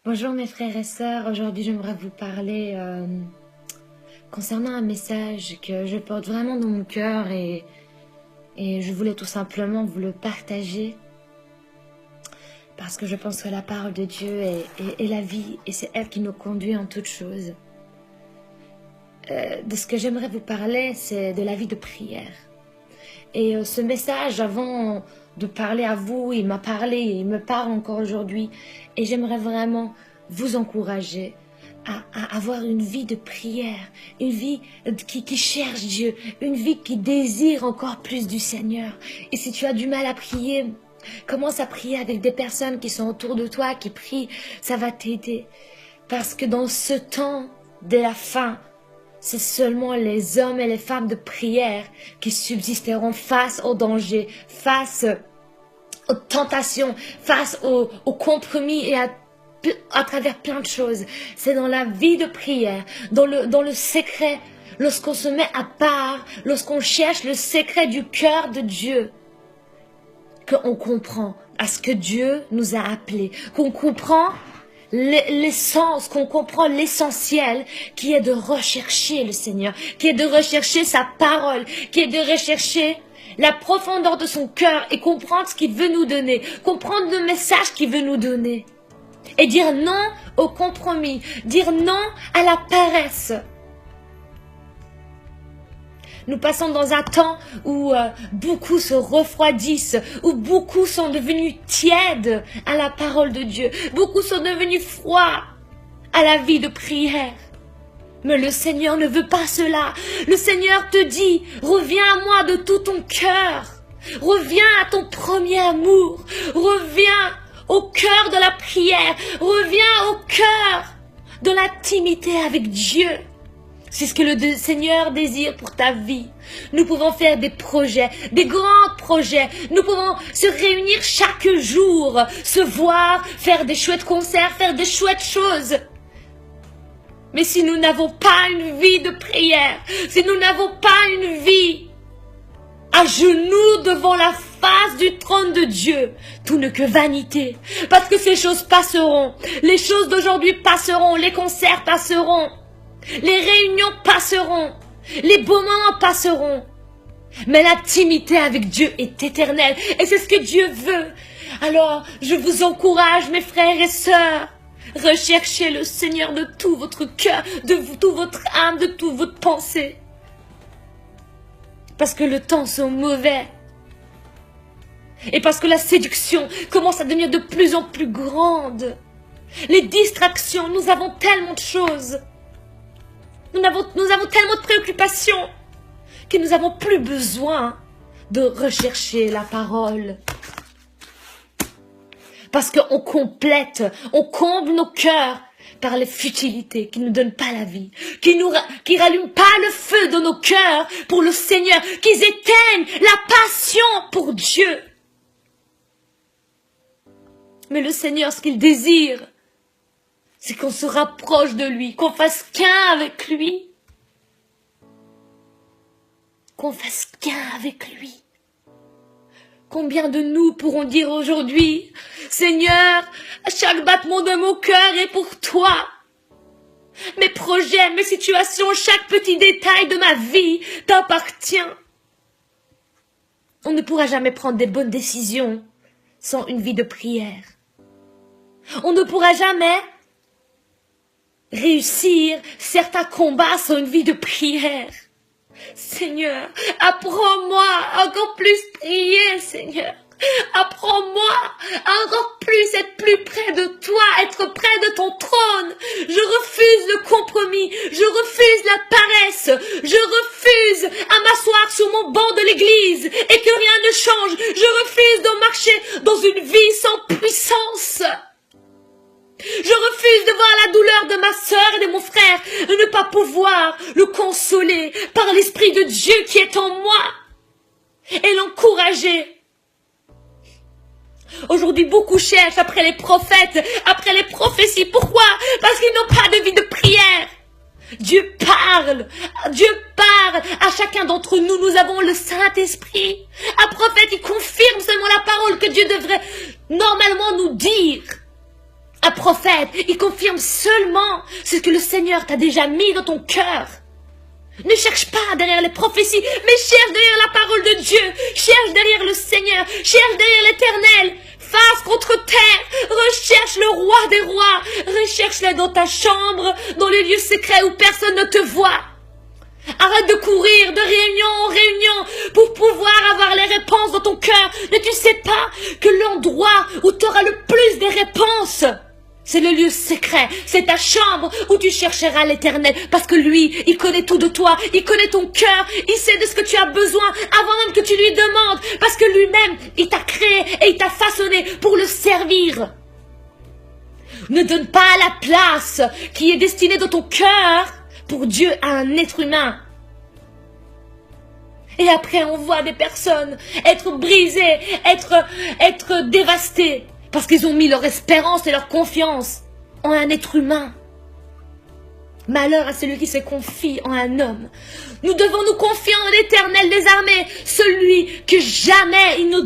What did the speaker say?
Bonjour mes frères et sœurs, aujourd'hui j'aimerais vous parler concernant un message que je porte vraiment dans mon cœur et je voulais tout simplement vous le partager parce que je pense que la parole de Dieu est la vie et c'est elle qui nous conduit en toutes choses. De ce que j'aimerais vous parler, c'est de la vie de prière. Et ce message, avant de parler à vous, il m'a parlé et il me parle encore aujourd'hui. Et j'aimerais vraiment vous encourager à avoir une vie de prière, une vie qui cherche Dieu, une vie qui désire encore plus du Seigneur. Et si tu as du mal à prier, commence à prier avec des personnes qui sont autour de toi, qui prient, ça va t'aider. Parce que dans ce temps de la fin, c'est seulement les hommes et les femmes de prière qui subsisteront face au danger, face aux tentations, face aux compromis et à travers plein de choses. C'est dans la vie de prière, dans le secret, lorsqu'on se met à part, lorsqu'on cherche le secret du cœur de Dieu, qu'on comprend à ce que Dieu nous a appelés, qu'on comprend l'essence, qu'on comprend l'essentiel qui est de rechercher le Seigneur, qui est de rechercher sa parole, qui est de rechercher la profondeur de son cœur et comprendre ce qu'il veut nous donner, comprendre le message qu'il veut nous donner et dire non au compromis, dire non à la paresse. Nous passons dans un temps où beaucoup se refroidissent, où beaucoup sont devenus tièdes à la parole de Dieu. Beaucoup sont devenus froids à la vie de prière. Mais le Seigneur ne veut pas cela. Le Seigneur te dit, reviens à moi de tout ton cœur. Reviens à ton premier amour. Reviens au cœur de la prière. Reviens au cœur de l'intimité avec Dieu. C'est ce que le Seigneur désire pour ta vie. Nous pouvons faire des projets, des grands projets. Nous pouvons se réunir chaque jour, se voir, faire des chouettes concerts, faire des chouettes choses. Mais si nous n'avons pas une vie de prière, si nous n'avons pas une vie à genoux devant la face du trône de Dieu, tout n'est que vanité. Parce que ces choses passeront. Les choses d'aujourd'hui passeront, les concerts passeront. Les réunions passeront, les beaux moments passeront, mais l'intimité avec Dieu est éternelle et c'est ce que Dieu veut. Alors, je vous encourage, mes frères et sœurs, recherchez le Seigneur de tout votre cœur, de tout votre âme, de toute votre pensée. Parce que le temps sont mauvais. Et parce que la séduction commence à devenir de plus en plus grande. Les distractions, nous avons tellement de choses. Nous avons tellement de préoccupations que nous n'avons plus besoin de rechercher la parole. Parce qu'on complète, on comble nos cœurs par les futilités qui ne nous donnent pas la vie, qui rallument pas le feu de nos cœurs pour le Seigneur, qui éteignent la passion pour Dieu. Mais le Seigneur, ce qu'il désire, c'est qu'on se rapproche de lui, qu'on fasse qu'un avec lui. Qu'on fasse qu'un avec lui. Combien de nous pourront dire aujourd'hui, Seigneur, chaque battement de mon cœur est pour toi. Mes projets, mes situations, chaque petit détail de ma vie t'appartient. On ne pourra jamais prendre des bonnes décisions sans une vie de prière. On ne pourra jamais réussir certains combats sans une vie de prière. Seigneur, apprends-moi à encore plus prier, Seigneur. Apprends-moi à encore plus être plus près de toi, être près de ton trône. Je refuse le compromis, je refuse la paresse, je refuse à m'asseoir sur mon banc de l'église et que rien ne change. Je refuse de marcher dans une vie sans puissance. Je refuse de voir la douleur de ma sœur et de mon frère et ne pas pouvoir le consoler par l'Esprit de Dieu qui est en moi et l'encourager. Aujourd'hui, beaucoup cherchent après les prophètes, après les prophéties. Pourquoi? Parce qu'ils n'ont pas de vie de prière. Dieu parle à chacun d'entre nous. Nous avons le Saint-Esprit. Un prophète, il confirme seulement la parole que Dieu devrait normalement nous dire. Un un prophète, il confirme seulement ce que le Seigneur t'a déjà mis dans ton cœur. Ne cherche pas derrière les prophéties, mais cherche derrière la parole de Dieu. Cherche derrière le Seigneur, cherche derrière l'Éternel. Face contre terre, recherche le roi des rois. Recherche-le dans ta chambre, dans le lieu secret où personne ne te voit. Arrête de courir de réunion en réunion pour pouvoir avoir les réponses dans ton cœur. Ne tu sais pas que l'endroit où tu auras le plus des réponses, c'est le lieu secret, c'est ta chambre où tu chercheras l'Éternel. Parce que lui, il connaît tout de toi, il connaît ton cœur, il sait de ce que tu as besoin avant même que tu lui demandes. Parce que lui-même, il t'a créé et il t'a façonné pour le servir. Ne donne pas la place qui est destinée dans ton cœur pour Dieu à un être humain. Et après, on voit des personnes être brisées, être dévastées. Parce qu'ils ont mis leur espérance et leur confiance en un être humain. Malheur à celui qui se confie en un homme. Nous devons nous confier en l'Éternel des armées, celui que jamais il nous